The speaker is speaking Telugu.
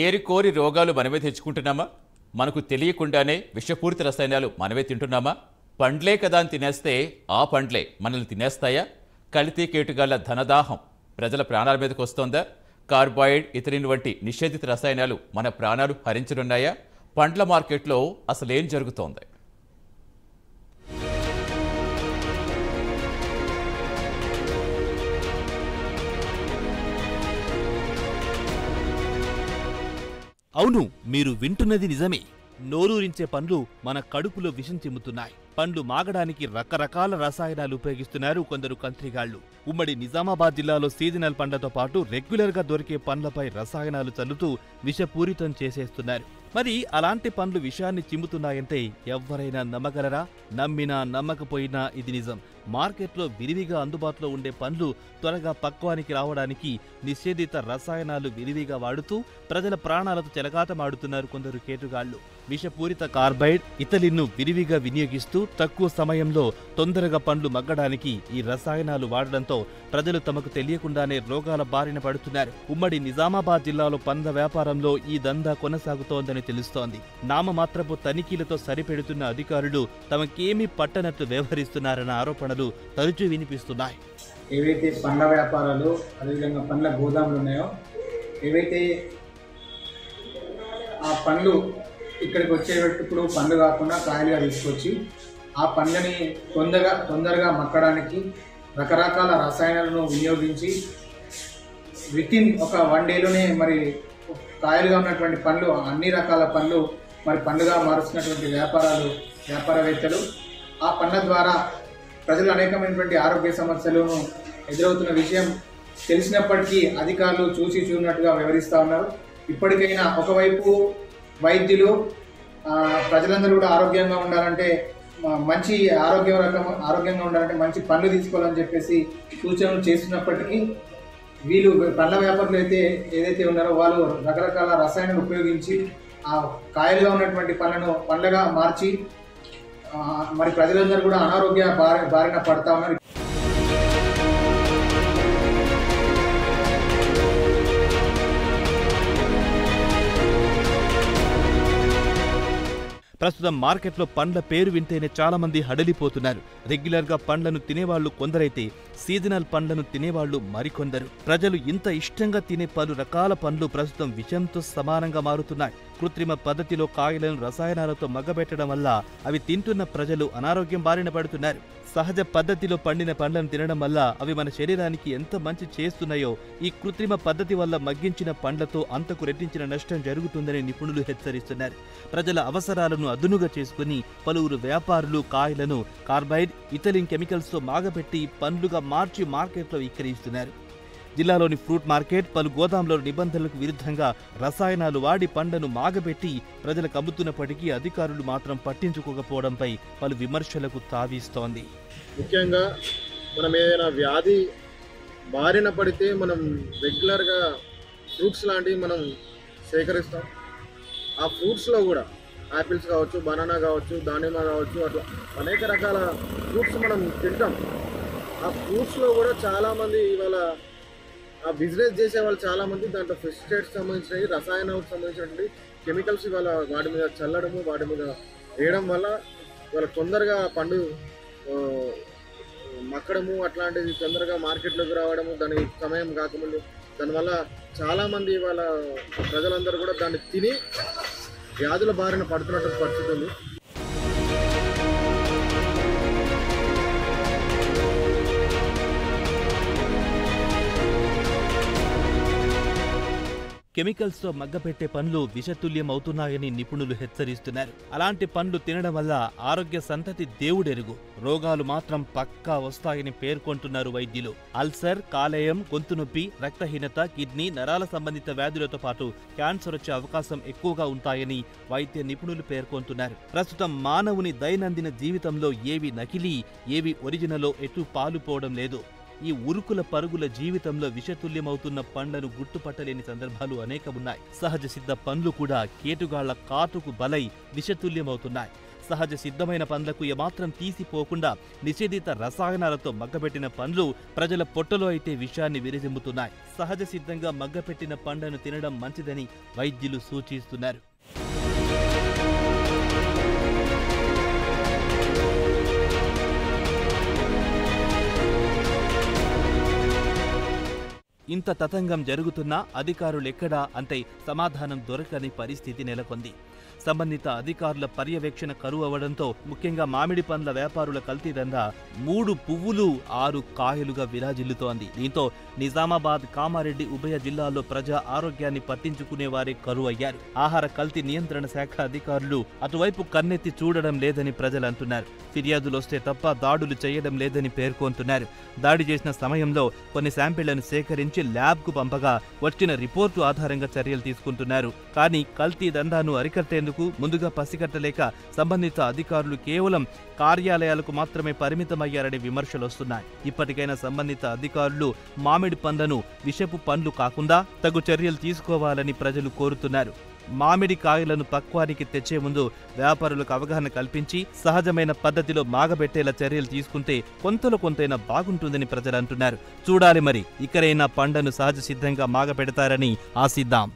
ఏరికోరి రోగాలు మనమే తెచ్చుకుంటున్నామా? మనకు తెలియకుండానే విషపూరిత రసాయనాలు మనమే తింటున్నామా? పండ్లే కదా అని తినేస్తే ఆ పండ్లే మనల్ని తినేస్తాయా? కల్తీ కేటుగాళ్ల ధనదాహం ప్రజల ప్రాణాల మీదకు వస్తోందా? కార్బాయిడ్, ఇథిలిన్ వంటి నిషేధిత రసాయనాలు మన ప్రాణాలు హరించనున్నాయా? పండ్ల మార్కెట్లో అసలేం జరుగుతోంది? అవును, మీరు వింటున్నది నిజమే. నోరూరించే పండ్లు మన కడుపులో విషం చిమ్ముతున్నాయి. పండ్లు మాగడానికి రకరకాల రసాయనాలు ఉపయోగిస్తున్నారు కొందరు కంత్రిగాళ్లు. ఉమ్మడి నిజామాబాద్ జిల్లాలో సీజనల్ పండ్లతో పాటు రెగ్యులర్గా దొరికే పండ్లపై రసాయనాలు చల్లుతూ విషపూరితం చేసేస్తున్నారు. మరి అలాంటి పండ్లు విషాన్ని చిమ్ముతున్నాయంటే ఎవ్వరైనా నమ్మగలరా? నమ్మినా నమ్మకపోయినా ఇది నిజం. మార్కెట్లో విరివిగా అందుబాటులో ఉండే పండ్లు త్వరగా పక్వానికి రావడానికి నిషేధిత రసాయనాలు విరివిగా వాడుతూ ప్రజల ప్రాణాలతో చెలగాటమాడుతున్నారు కొందరు కేటుగాళ్లు. విషపూరిత కార్బైడ్, ఇథిలిన్ను విరివిగా వినియోగిస్తూ తక్కువ సమయంలో తొందరగా పండ్లు మగ్గడానికి ఈ రసాయనాలు వాడడంతో ప్రజలు తమకు తెలియకుండానే రోగాల బారిన పడుతున్నారు. ఉమ్మడి నిజామాబాద్ జిల్లాలో పండ్ల వ్యాపారంలో ఈ దందా కొనసాగుతోందని తెలుస్తోంది. నామమాత్రపు తనిఖీలతో సరిపెడుతున్న అధికారులు తమకేమీ పట్టనట్లు వ్యవహరిస్తున్నారన్న ఆరోపణలు తరచూ వినిపిస్తున్నాయి. ఏవైతే పండ్ల వ్యాపారాలు, అదేవిధంగా పండ్ల గోదాములు ఉన్నాయో, ఏవైతే ఆ పండ్లు ఇక్కడికి వచ్చేటప్పుడు పండ్లు కాకుండా కాయలుగా తీసుకొచ్చి ఆ పండ్లని తొందరగా మక్కడానికి రకరకాల రసాయనాలను వినియోగించి వితిన్ ఒక 1 డేలోనే మరి కాయలుగా ఉన్నటువంటి పండ్లు, అన్ని రకాల పండ్లు మరి పండుగ మారుస్తున్నటువంటి వ్యాపారవేత్తలు ఆ పండ్ల ద్వారా ప్రజలు అనేకమైనటువంటి ఆరోగ్య సమస్యలను ఎదురవుతున్న విషయం తెలిసినప్పటికీ అధికారులు చూసి చూడనట్టుగా వ్యవహరిస్తూ ఉన్నారు. ఇప్పటికైనా ఒకవైపు వైద్యులు ప్రజలందరూ కూడా ఆరోగ్యంగా ఉండాలంటే మంచి ఆరోగ్యంగా ఉండాలంటే మంచి పండ్లు తీసుకోవాలని చెప్పేసి సూచనలు చేస్తున్నప్పటికీ వీళ్ళు పండ్ల వ్యాపారులు ఏదైతే ఉన్నారో వాళ్ళు రకరకాల రసాయనాలు ఉపయోగించి ఆ కాయలుగా ఉన్నటువంటి పండ్లగా మార్చి మరి ప్రజలందరూ కూడా అనారోగ్య బారిన పడతా ఉన్నారు. ప్రస్తుతం మార్కెట్లో పండ్ల పేరు వింటేనే చాలా మంది హడలిపోతున్నారు. రెగ్యులర్గా పండ్లను తినేవాళ్లు కొందరైతే సీజనల్ పండ్లను తినేవాళ్లు మరికొందరు. ప్రజలు ఇంత ఇష్టంగా తినే పలు రకాల పండ్లు ప్రస్తుతం విషంతో సమానంగా మారుతున్నాయి. కృత్రిమ పద్ధతిలో కాయలను రసాయనాలతో మగ్గబెట్టడం వల్ల అవి తింటున్న ప్రజలు అనారోగ్యం బారిన పడుతున్నారు. సహజ పద్ధతిలో పండిన పండ్లను తినడం వల్ల అవి మన శరీరానికి ఎంత మంచి చేస్తున్నాయో ఈ కృత్రిమ పద్ధతి వల్ల మగ్గించిన పండ్లతో అంతకు రెట్టించిన నష్టం జరుగుతుందని నిపుణులు హెచ్చరిస్తున్నారు. ప్రజల అవసరాలను అదునుగా చేసుకుని పలువురు వ్యాపారులు కాయలను కార్బైడ్, ఇథిలిన్ కెమికల్స్తో మాగబెట్టి పండ్లుగా మార్చి మార్కెట్లో విక్రయిస్తున్నారు. జిల్లాలోని ఫ్రూట్ మార్కెట్, పలు గోదాంలో నిబంధనలకు విరుద్ధంగా రసాయనాలు వాడి పండ్లను మాగబెట్టి ప్రజలకు అమ్ముతున్నప్పటికీ అధికారులు మాత్రం పట్టించుకోకపోవడంపై పలు విమర్శలకు తావిస్తోంది. ముఖ్యంగా మనం ఏదైనా వ్యాధి బారిన పడితే మనం రెగ్యులర్గా ఫ్రూట్స్ లాంటివి మనం సేకరిస్తాం. ఆ ఫ్రూట్స్లో కూడా యాపిల్స్ కావచ్చు, బనానా కావచ్చు, దానిమ్మ కావచ్చు, అట్లా అనేక రకాల ఫ్రూట్స్ మనం తింటాం. ఆ ఫ్రూట్స్లో కూడా చాలామంది ఇవాళ ఆ బిజినెస్ చేసే వాళ్ళు చాలామంది దాంట్లో పెస్టిసైడ్స్ సంబంధించినవి, రసాయనాలకు సంబంధించినటువంటి కెమికల్స్ ఇవాళ వాటి మీద చల్లడము, వాటి మీద వేయడం వల్ల ఇవాళ తొందరగా పండు మక్కడము, అట్లాంటిది తొందరగా మార్కెట్లోకి రావడము, దాని సమయం కాకముందు దానివల్ల చాలామంది ఇవాళ ప్రజలందరూ కూడా దాన్ని తిని వ్యాధుల బారిన పడుతున్నటువంటి పరిస్థితి ఉంది. కెమికల్స్తో మగ్గపెట్టే పండ్లు విషతుల్యం అవుతున్నాయని నిపుణులు హెచ్చరిస్తున్నారు. అలాంటి పండ్లు తినడం వల్ల ఆరోగ్య సంతతి దేవుడెరుగు, రోగాలు మాత్రం పక్కా వస్తాయని పేర్కొంటున్నారు వైద్యులు. అల్సర్, కాలేయం, గొంతు నొప్పి, రక్తహీనత, కిడ్నీ, నరాల సంబంధిత వ్యాధులతో పాటు క్యాన్సర్ వచ్చే అవకాశం ఎక్కువగా ఉంటాయని వైద్య నిపుణులు పేర్కొంటున్నారు. ప్రస్తుతం మానవుని దైనందిన జీవితంలో ఏవి నకిలీ, ఏవి ఒరిజినలో ఎటు పాలుపోవడం లేదు. ఈ ఉరుకుల పరుగుల జీవితంలో విషతుల్యమవుతున్న పండ్లను గుర్తుపట్టలేని సందర్భాలు అనేకమున్నాయి. సహజ సిద్ధ పండ్లు కూడా కేటుగాళ్ల కాటుకు బలై విషతుల్యమవుతున్నాయి. సహజ సిద్ధమైన పండ్లకు ఏమాత్రం తీసిపోకుండా నిషేధిత రసాయనాలతో మగ్గబెట్టిన పండ్లు ప్రజల పొట్టలో అయితే విషాన్ని విరజిమ్ముతున్నాయి. సహజ సిద్ధంగా మగ్గపెట్టిన పండ్లను తినడం మంచిదని వైద్యులు సూచిస్తున్నారు. ఇంత తతంగం జరుగుతున్నా అధికారులెక్కడా అంతే సమాధానం దొరకని పరిస్థితి నెలకొంది. సంబంధిత అధికారుల పర్యవేక్షణ కరువు అవడంతో ముఖ్యంగా మామిడి పండ్ల వ్యాపారుల కల్తీదందా 3 పువ్వులు 6 కాయలుగా విరాజిల్లుతోంది. దీంతో నిజామాబాద్, కామారెడ్డి ఉభయ జిల్లాల్లో ప్రజా ఆరోగ్యాన్ని పట్టించుకునే వారే కరువయ్యారు. ఆహార కల్తీ నియంత్రణ శాఖ అధికారులు అటువైపు కన్నెత్తి చూడడం లేదని ప్రజలు అంటున్నారు. ఫిర్యాదులొస్తే తప్ప దాడులు చేయడం లేదని పేర్కొంటున్నారు. దాడి చేసిన సమయంలో కొన్ని శాంపిళ్లను సేకరించి ల్యాబ్కు పంపగా వచ్చిన రిపోర్టు ఆధారంగా చర్యలు తీసుకుంటున్నారు. కానీ కల్తీ దందాను అరికట్టేందుకు ముందుగా పసిగట్టలేక సంబంధిత అధికారులు కేవలం కార్యాలయాలకు మాత్రమే పరిమితమయ్యారనే విమర్శలొస్తున్నాయి. ఇప్పటికైనా సంబంధిత అధికారులు మామిడి పండ్లను విషపు పండ్లు కాకుండా తగు చర్యలు తీసుకోవాలని ప్రజలు కోరుతున్నారు. మామిడి కాయలను పక్వానికి తెచ్చే ముందు వ్యాపారులకు అవగాహన కల్పించి సహజమైన పద్ధతిలో మాగబెట్టేలా చర్యలు తీసుకుంటే కొంతలో కొంతైనా బాగుంటుందని ప్రజలు అంటున్నారు. చూడాలి మరి ఇకరైనా పండ్లను సహజ సిద్ధంగా మాగబెడతారని ఆశిద్దాం.